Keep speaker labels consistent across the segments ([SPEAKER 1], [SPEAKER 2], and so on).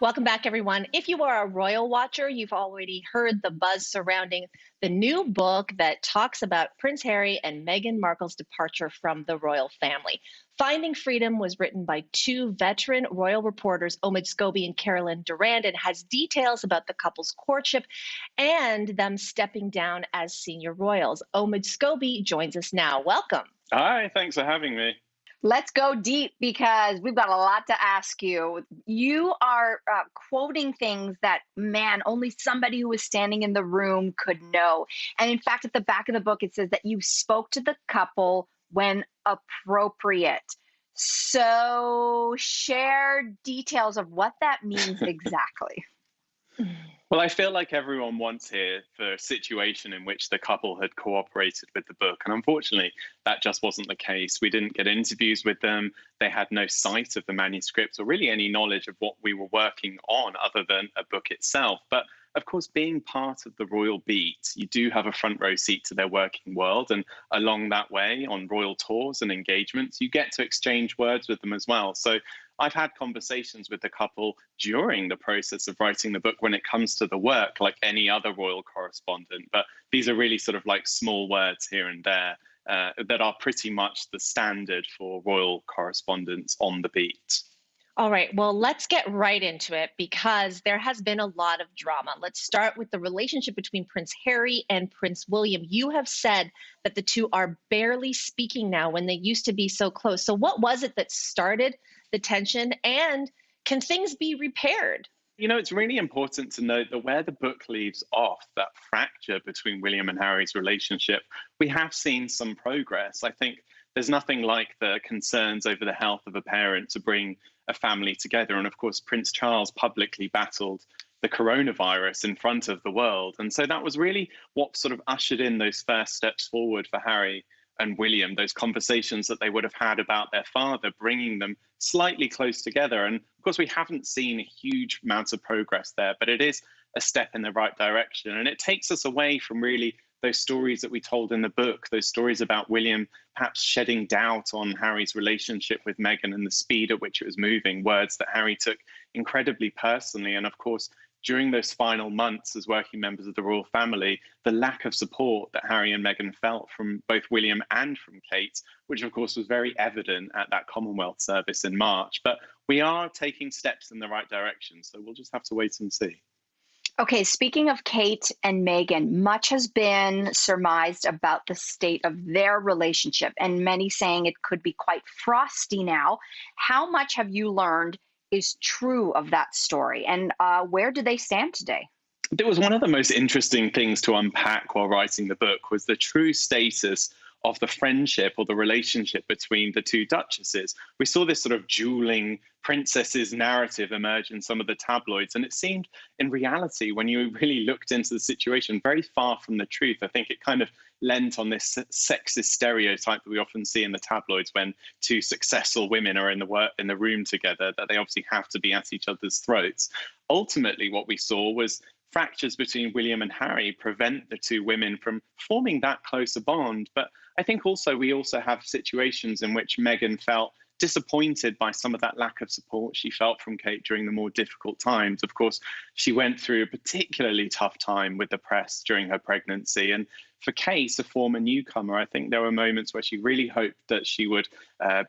[SPEAKER 1] Welcome back, everyone. If you are a royal watcher, you've already heard the buzz surrounding the new book that talks about Prince Harry and Meghan Markle's departure from the royal family. Finding Freedom was written by two veteran royal reporters, Omid Scobie and Carolyn Durand, and has details about the couple's courtship and them stepping down as senior royals. Omid Scobie joins us now. Welcome.
[SPEAKER 2] Hi, thanks for having me.
[SPEAKER 3] Let's go deep because we've got a lot to ask you. You are quoting things that, man, only somebody who was standing in the room could know. And in fact, at the back of the book, it says that you spoke to the couple when appropriate. So share details of what that means exactly.
[SPEAKER 2] Well, I feel like everyone wants here for a situation in which the couple had cooperated with the book. And unfortunately, that just wasn't the case. We didn't get interviews with them. They had no sight of the manuscripts or really any knowledge of what we were working on other than a book itself. But of course, being part of the royal beat, you do have a front row seat to their working world. And along that way, on royal tours and engagements, you get to exchange words with them as well. So I've had conversations with the couple during the process of writing the book when it comes to the work, like any other royal correspondent. But these are really sort of like small words here and there that are pretty much the standard for royal correspondence on the beat.
[SPEAKER 1] All right, well, let's get right into it because there has been a lot of drama. Let's start with the relationship between Prince Harry and Prince William. You have said that the two are barely speaking now when they used to be so close. So, what was it that started the tension, and can things be repaired?
[SPEAKER 2] You know, it's really important to note that where the book leaves off, that fracture between William and Harry's relationship, we have seen some progress. I think there's nothing like the concerns over the health of a parent to bring a family together. And of course, Prince Charles publicly battled the coronavirus in front of the world. And so that was really what sort of ushered in those first steps forward for Harry and William, those conversations that they would have had about their father, bringing them slightly close together. And of course, we haven't seen huge amounts of progress there, but it is a step in the right direction. And it takes us away from really those stories that we told in the book, those stories about William perhaps shedding doubt on Harry's relationship with Meghan and the speed at which it was moving, words that Harry took incredibly personally. And of course, during those final months as working members of the royal family, the lack of support that Harry and Meghan felt from both William and from Kate, which of course was very evident at that Commonwealth service in March. But we are taking steps in the right direction, so we'll just have to wait and see.
[SPEAKER 3] Okay, speaking of Kate and Meghan, much has been surmised about the state of their relationship, and many saying it could be quite frosty now. How much have you learned is true of that story, and where do they stand today?
[SPEAKER 2] It was one of the most interesting things to unpack while writing the book was the true status of the friendship or the relationship between the two duchesses. We saw this sort of dueling princesses narrative emerge in some of the tabloids, and it seemed in reality, when you really looked into the situation, very far from the truth. I think it kind of lent on this sexist stereotype that we often see in the tabloids when two successful women are in the room together, that they obviously have to be at each other's throats. Ultimately, what we saw was fractures between William and Harry prevent the two women from forming that close a bond. But I think we also have situations in which Meghan felt disappointed by some of that lack of support she felt from Kate during the more difficult times. Of course, she went through a particularly tough time with the press during her pregnancy. And for Kate, a former newcomer, I think there were moments where she really hoped that she would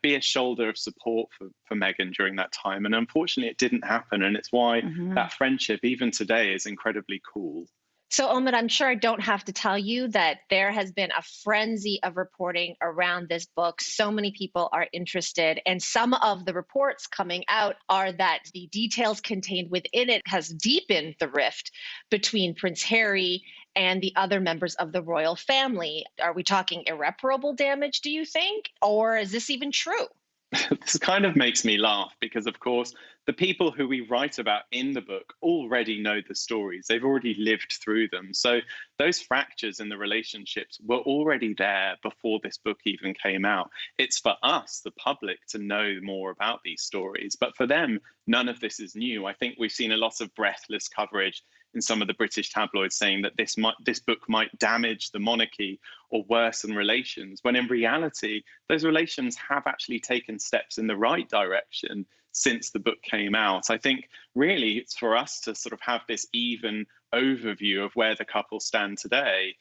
[SPEAKER 2] be a shoulder of support for Meghan during that time. And unfortunately, it didn't happen. And it's why that friendship, even today, is incredibly cool.
[SPEAKER 1] So, Omid, I'm sure I don't have to tell you that there has been a frenzy of reporting around this book. So many people are interested. And some of the reports coming out are that the details contained within it has deepened the rift between Prince Harry and the other members of the royal family. Are we talking irreparable damage, do you think? Or is this even true?
[SPEAKER 2] This kind of makes me laugh because, of course, the people who we write about in the book already know the stories. They've already lived through them. So those fractures in the relationships were already there before this book even came out. It's for us, the public, to know more about these stories. But for them, none of this is new. I think we've seen a lot of breathless coverage in some of the British tabloids saying that this book might damage the monarchy or worsen relations, when in reality, those relations have actually taken steps in the right direction since the book came out. I think really it's for us to sort of have this even overview of where the couple stand today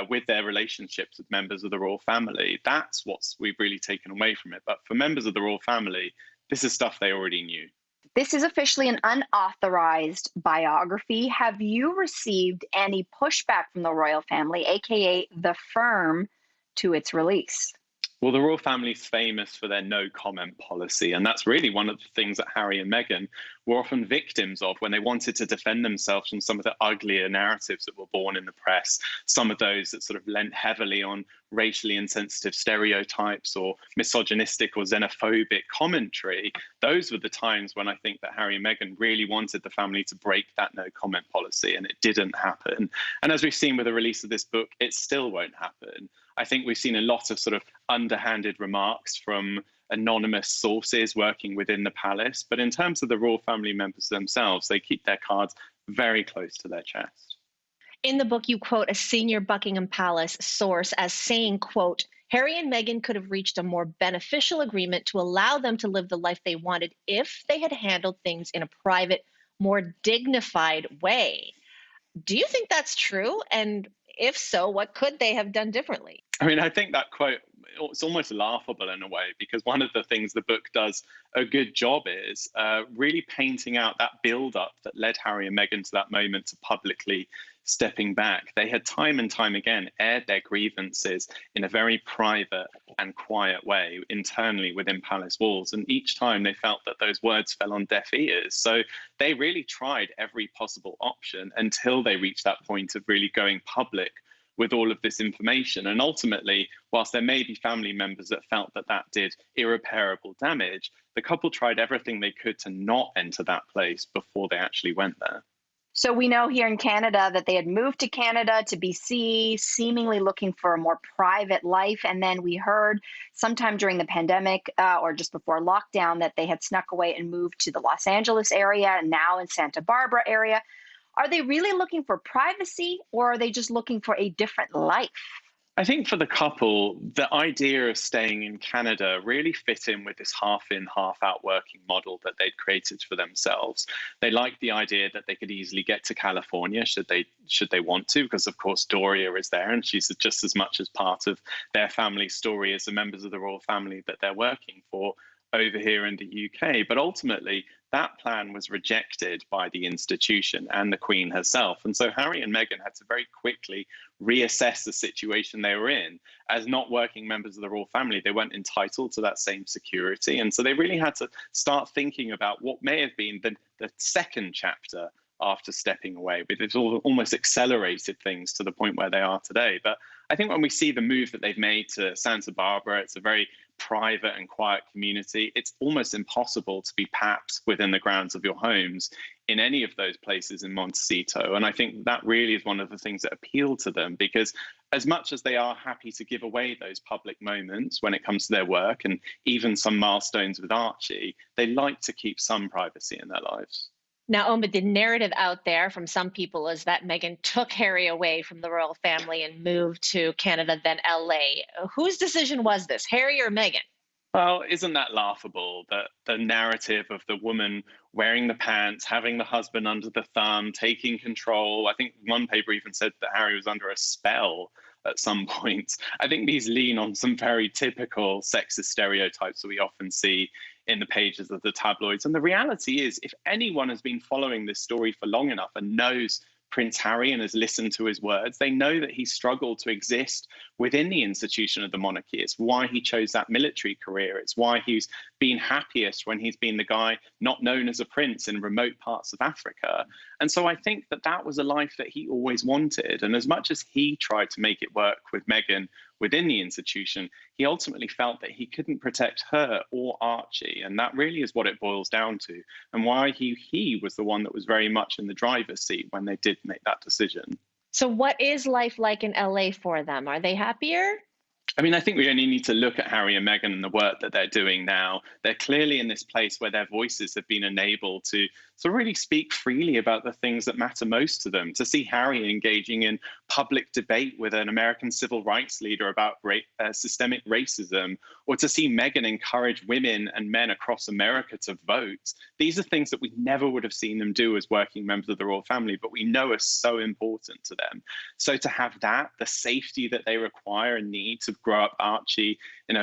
[SPEAKER 2] with their relationships with members of the royal family. That's what we've really taken away from it. But for members of the royal family, this is stuff they already knew.
[SPEAKER 3] This is officially an unauthorized biography. Have you received any pushback from the royal family, aka the firm, to its release?
[SPEAKER 2] Well, the royal family is famous for their no comment policy. And that's really one of the things that Harry and Meghan were often victims of when they wanted to defend themselves from some of the uglier narratives that were born in the press, some of those that sort of lent heavily on racially insensitive stereotypes or misogynistic or xenophobic commentary. Those were the times when I think that Harry and Meghan really wanted the family to break that no comment policy, and it didn't happen. And as we've seen with the release of this book, it still won't happen. I think we've seen a lot of sort of underhanded remarks from anonymous sources working within the palace. But in terms of the royal family members themselves, they keep their cards very close to their chest.
[SPEAKER 1] In the book, you quote a senior Buckingham Palace source as saying, quote, Harry and Meghan could have reached a more beneficial agreement to allow them to live the life they wanted if they had handled things in a private, more dignified way. Do you think that's true? And if so, what could they have done differently?
[SPEAKER 2] I mean, I think that quote, it's almost laughable in a way, because one of the things the book does a good job is really painting out that build-up that led Harry and Meghan to that moment to publicly stepping back. They had time and time again aired their grievances in a very private and quiet way internally within palace walls. And each time they felt that those words fell on deaf ears. So they really tried every possible option until they reached that point of really going public with all of this information. And ultimately, whilst there may be family members that felt that that did irreparable damage, the couple tried everything they could to not enter that place before they actually went there.
[SPEAKER 3] So we know here in Canada that they had moved to Canada, to BC, seemingly looking for a more private life. And then we heard sometime during the pandemic or just before lockdown that they had snuck away and moved to the Los Angeles area and now in Santa Barbara area. Are they really looking for privacy, or are they just looking for a different life?
[SPEAKER 2] I think for the couple, the idea of staying in Canada really fit in with this half in, half out working model that they'd created for themselves. They liked the idea that they could easily get to California should they want to, because of course Doria is there and she's just as much as part of their family story as the members of the royal family that they're working for over here in the UK. But ultimately, that plan was rejected by the institution and the Queen herself. And so Harry and Meghan had to very quickly reassess the situation they were in. As not working members of the royal family, they weren't entitled to that same security. And so they really had to start thinking about what may have been the second chapter after stepping away. But it's almost accelerated things to the point where they are today. But I think when we see the move that they've made to Santa Barbara, it's a very private and quiet community. It's almost impossible to be papped within the grounds of your homes in any of those places in Montecito. And I think that really is one of the things that appeal to them, because as much as they are happy to give away those public moments when it comes to their work and even some milestones with Archie, they like to keep some privacy in their lives.
[SPEAKER 1] Now, Omid, the narrative out there from some people is that Meghan took Harry away from the royal family and moved to Canada, then LA. Whose decision was this, Harry or Meghan?
[SPEAKER 2] Well, isn't that laughable, that the narrative of the woman wearing the pants, having the husband under the thumb, taking control? I think one paper even said that Harry was under a spell at some point. I think these lean on some very typical sexist stereotypes that we often see in the pages of the tabloids. And the reality is, if anyone has been following this story for long enough and knows Prince Harry and has listened to his words, they know that he struggled to exist within the institution of the monarchy. It's why he chose that military career. It's why he's been happiest when he's been the guy not known as a prince in remote parts of Africa. And so I think that that was a life that he always wanted. And as much as he tried to make it work with Meghan within the institution, he ultimately felt that he couldn't protect her or Archie. And that really is what it boils down to, and why he was the one that was very much in the driver's seat when they did make that decision.
[SPEAKER 1] So what is life like in LA for them? Are they happier?
[SPEAKER 2] I mean, I think we only need to look at Harry and Meghan and the work that they're doing now. They're clearly in this place where their voices have been enabled to really speak freely about the things that matter most to them. To see Harry engaging in public debate with an American civil rights leader about systemic racism, or to see Meghan encourage women and men across America to vote. These are things that we never would have seen them do as working members of the royal family, but we know are so important to them. So to have that, the safety that they require and need to grow up Archie in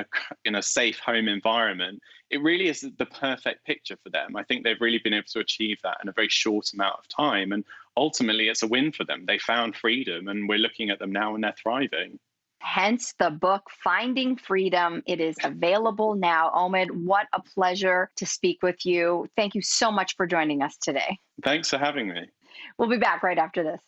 [SPEAKER 2] a safe home environment, it really is the perfect picture for them. I think they've really been able to achieve that in a very short amount of time. And ultimately, it's a win for them. They found freedom, and we're looking at them now and they're thriving.
[SPEAKER 3] Hence the book, Finding Freedom. It is available now. Omid, what a pleasure to speak with you. Thank you so much for joining us today.
[SPEAKER 2] Thanks for having me.
[SPEAKER 3] We'll be back right after this.